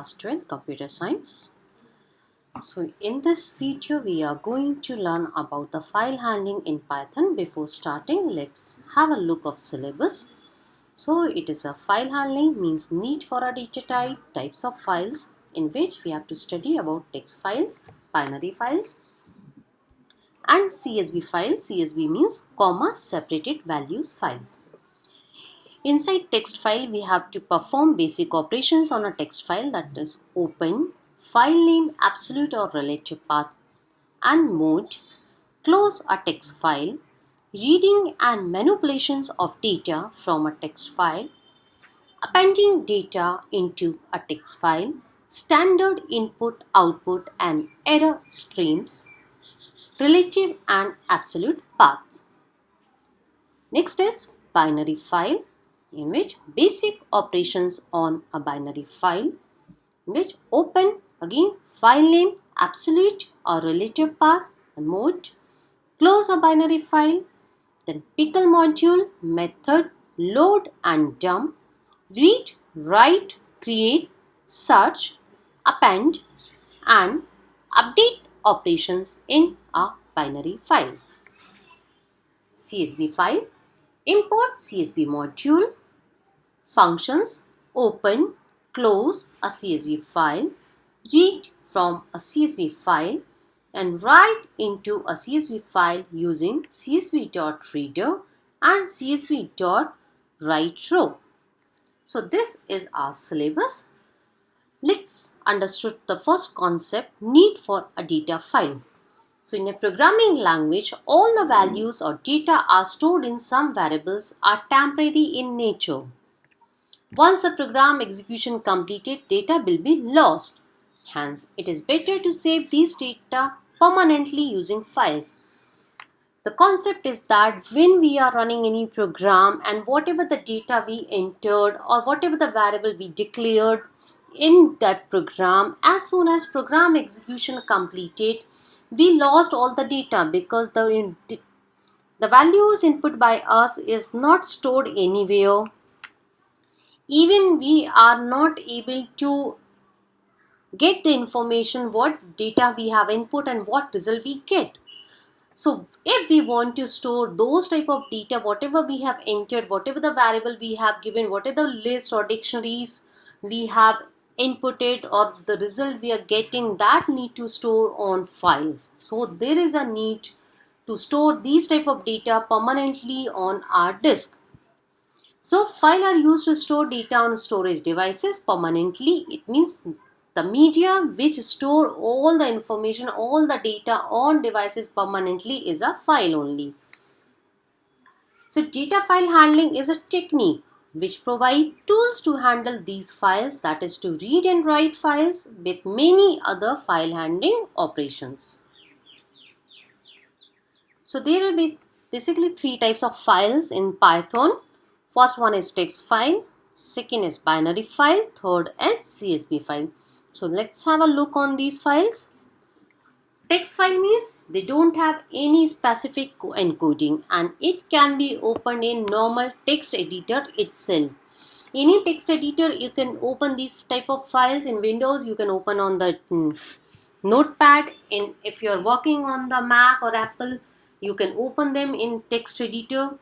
Class 12 Computer Science. So in this video we are going to learn about the file handling in Python. Before starting, let's have a look of syllabus. So it is a file handling means need for a data type, types of files in which we have to study about text files, binary files and CSV files. CSV means comma separated values files. Inside text file, we have to perform basic operations on a text file, that is open, file name, absolute or relative path and mode, close a text file, reading and manipulations of data from a text file, appending data into a text file, standard input, output and error streams, relative and absolute paths. Next is binary file, in which basic operations on a binary file, in which open, again file name, absolute or relative path and mode, close a binary file, then pickle module, method, load and dump, read, write, create, search, append and update operations in a binary file. CSV file, import CSV module, functions, open, close a CSV file, read from a CSV file and write into a CSV file using csv.reader and csv.writeRow. So this is our syllabus. Let's understand the first concept, need for a data file. So in a programming language, all the values or data are stored in some variables are temporary in nature. Once the program execution completed, data will be lost. Hence, it is better to save these data permanently using files. The concept is that when we are running any program and whatever the data we entered or whatever the variable we declared in that program, as soon as program execution completed, we lost all the data because the values input by us is not stored anywhere. Even we are not able to get the information what data we have input and what result we get. So if we want to store those type of data, whatever we have entered, whatever the variable we have given, whatever the list or dictionaries we have inputted or the result we are getting, that need to store on files. So there is a need to store these type of data permanently on our disk. So files are used to store data on storage devices permanently. It means the media which store all the information, all the data on devices permanently is a file only. So data file handling is a technique which provide tools to handle these files, that is to read and write files with many other file handling operations. So there are basically three types of files in Python. First one is text file, second is binary file, third is CSV file. So let's have a look on these files. Text file means they don't have any specific encoding and it can be opened in normal text editor itself. Any text editor you can open these type of files. In Windows you can open on the notepad. If you are working on the Mac or Apple, you can open them in text editor.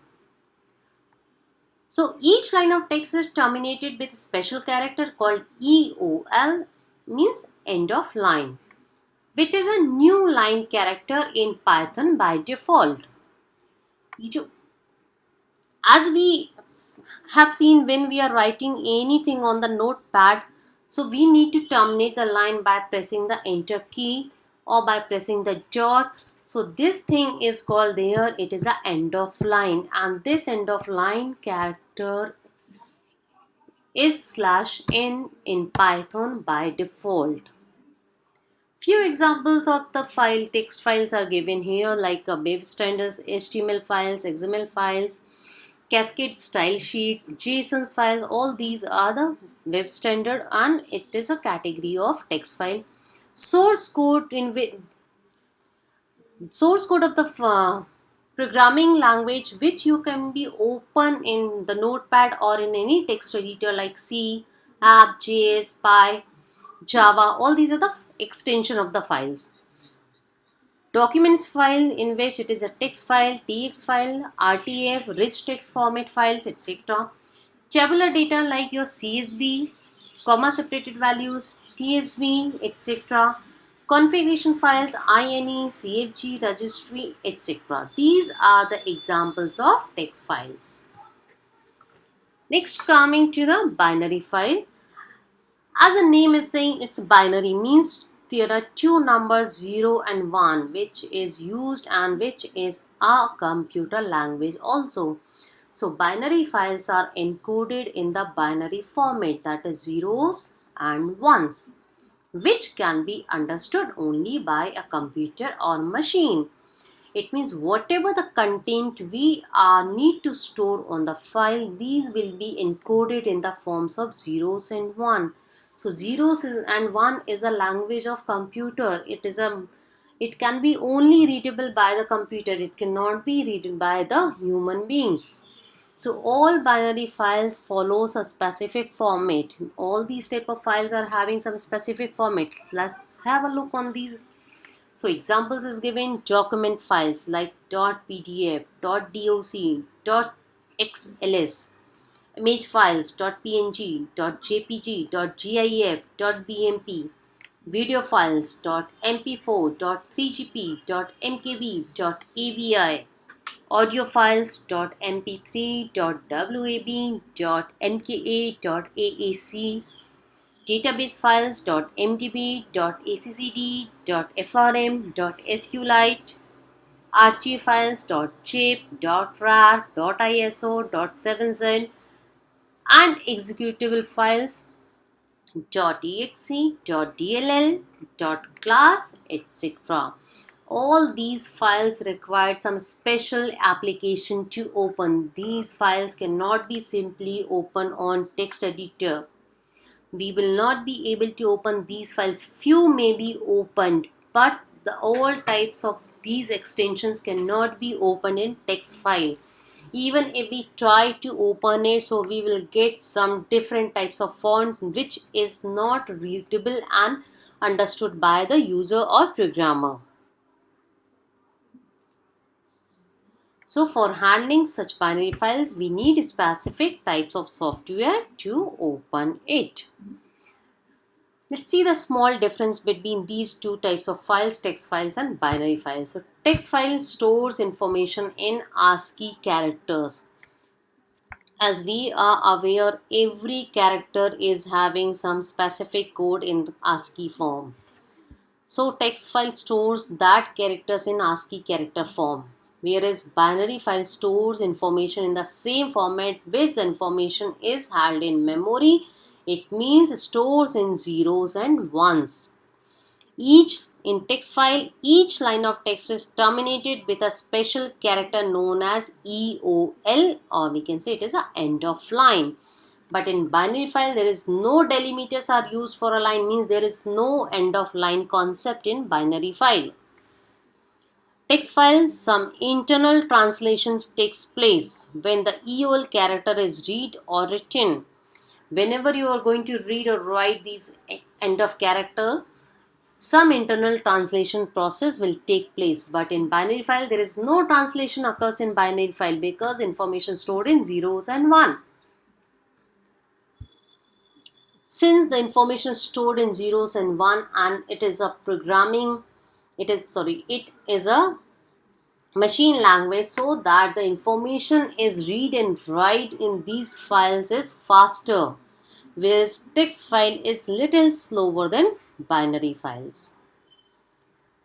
So each line of text is terminated with a special character called EOL, means end of line, which is a new line character in Python by default. As we have seen, when we are writing anything on the notepad, so we need to terminate the line by pressing the enter key or by pressing the dot. So this thing is called there, it is a end of line, and this end of line character is /n in Python by default. Few examples of the text files are given here, like web standards, HTML files, XML files, Cascade style sheets, JSON files. All these are the web standard and it is a category of text file. Source code of the programming language, which you can be open in the notepad or in any text editor like C, App, JS, Py. Java, all these are the extension of the files. Documents file, in which it is a text file, TX file, RTF, rich text format files, etc. Tabular data like your CSV, comma separated values, TSV, etc. Configuration files, INE, CFG, registry, etc. These are the examples of text files. Next, coming to the binary file. As the name is saying, it's binary, means there are two numbers 0 and 1 which is used and which is a computer language also. So binary files are encoded in the binary format, that is zeros and ones, which can be understood only by a computer or machine. It means whatever the content we need to store on the file, these will be encoded in the forms of zeros and 1. So zeros and 1 is a language of computer. It can be only readable by the computer. It cannot be read by the human beings. So all binary files follows a specific format. All these type of files are having some specific format. Let's have a look on these. So examples is given: document files like .pdf, .doc, .xls, image files .png, .jpg, .gif, .bmp, video files .mp4, .3gp, .mkv, .avi, audio files .mp3, .wab, .mka, .aac, database files .mdb, .accd, .frm, .sqlite, archive files .zip, .rar, .iso, .7z, and executable files .exe, .dll, .class, etc. All these files require some special application to open. These files cannot be simply opened on text editor. We will not be able to open these files. Few may be opened, but all types of these extensions cannot be opened in text file. Even if we try to open it, so we will get some different types of fonts which is not readable and understood by the user or programmer. So for handling such binary files, we need specific types of software to open it. Let's see the small difference between these two types of files, text files and binary files. So text file stores information in ASCII characters. As we are aware, every character is having some specific code in the ASCII form. So text file stores that characters in ASCII character form, whereas binary file stores information in the same format which the information is held in memory. It means stores in zeros and ones. In text file, each line of text is terminated with a special character known as EOL, or we can say it is a end of line. But in binary file, there is no delimiters are used for a line, means there is no end of line concept in binary file. Text file, some internal translations takes place when the EOL character is read or written. Whenever you are going to read or write these end of character, some internal translation process will take place. But in binary file, there is no translation occurs in binary file because information stored in zeros and 1. Since the information stored in zeros and 1 and it is a machine language, so that the information is read and write in these files is faster, whereas text file is little slower than binary files.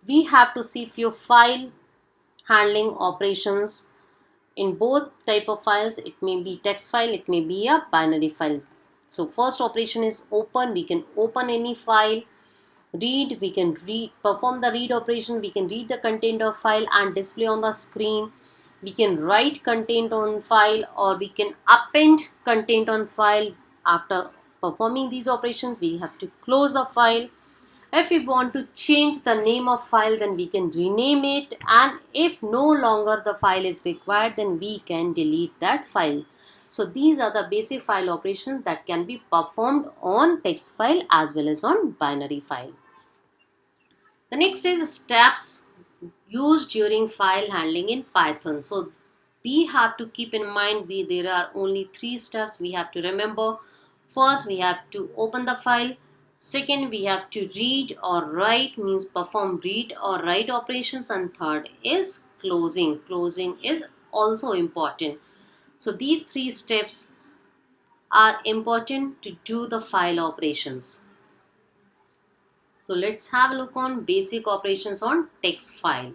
We have to see few file handling operations in both type of files. It may be text file, it may be a binary file. So first operation is open. We can open any file. Read, we can perform the read operation. We can read the content of file and display on the screen. We can write content on file, or we can append content on file. After performing these operations, we have to close the file. If we want to change the name of file, then we can rename it, and if no longer the file is required, then we can delete that file. So these are the basic file operations that can be performed on text file as well as on binary file. The next is steps used during file handling in Python. So we have to keep in mind there are only 3 steps we have to remember. First, we have to open the file. Second, we have to read or write, means perform read or write operations. And third is closing. Closing is also important. So these 3 steps are important to do the file operations. So let's have a look on basic operations on text file.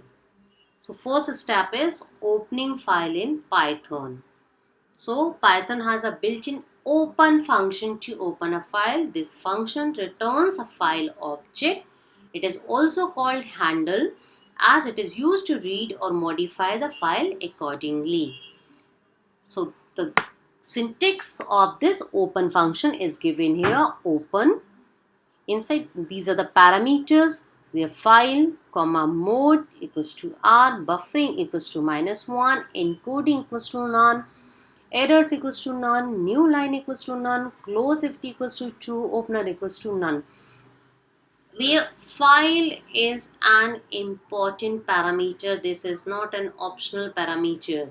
So first step is opening file in Python. So Python has a built-in open function to open a file. This function returns a file object. It is also called handle as it is used to read or modify the file accordingly. So the syntax of this open function is given here. Open. Inside these are the parameters. We have file, comma, mode equals to R, buffering equals to -1, encoding equals to none, errors equals to none, new line equals to none, close if t equals to true, opener equals to none. Where file is an important parameter, this is not an optional parameter.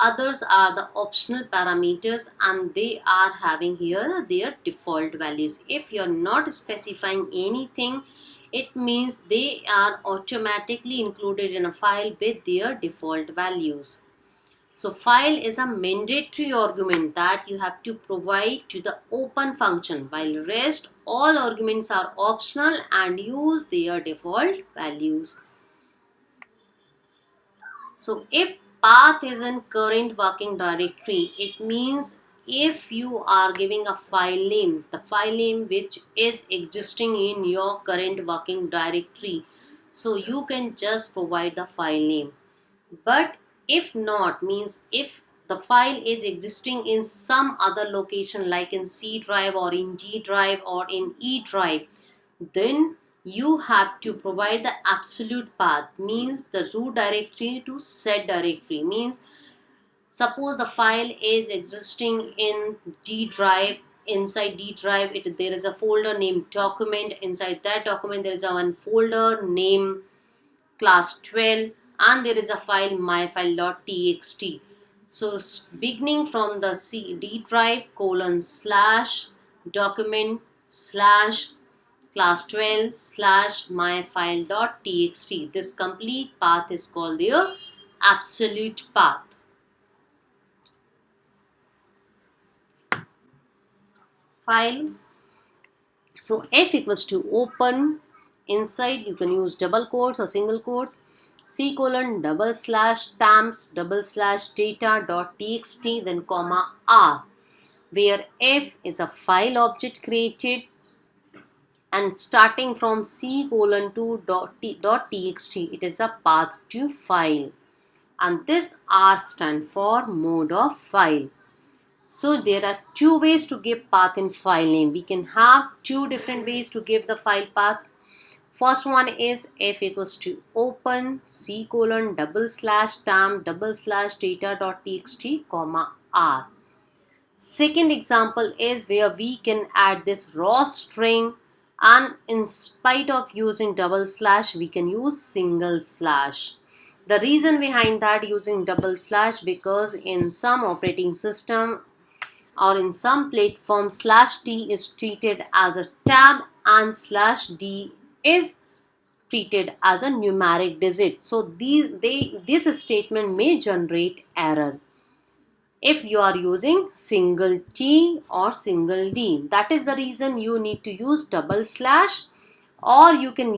Others are the optional parameters and they are having here their default values. If you are not specifying anything, it means they are automatically included in a file with their default values. So file is a mandatory argument that you have to provide to the open function, while rest all arguments are optional and use their default values. So if path is in current working directory, it means if you are giving a file name, the file name which is existing in your current working directory, so you can just provide the file name. But if not, means if the file is existing in some other location like in C drive or in D drive or in E drive, then you have to provide the absolute path, means the root directory to set directory. Means suppose the file is existing in D drive. Inside D drive there is a folder named document. Inside that document there is a one folder named class 12 and there is a file myfile.txt. So beginning from the D drive / document / class 12 / myfile.txt. This complete path is called the absolute path. File. So f equals to open. Inside you can use double quotes or single quotes. C :/ tamps /data.txt then comma R, where f is a file object created and starting from C: to .txt, it is a path to file, and this R stands for mode of file. So there are 2 ways to give path in file name. We can have 2 different ways to give the file path. First one is f equals to open C: tamp /data.txt comma R. Second example is where we can add this raw string, and in spite of using / we can use single slash. The reason behind that using / because in some operating system or in some platform /t is treated as a tab and /d is treated as a numeric digit. So this statement may generate error if you are using single T or single D. That is the reason you need to use / or you can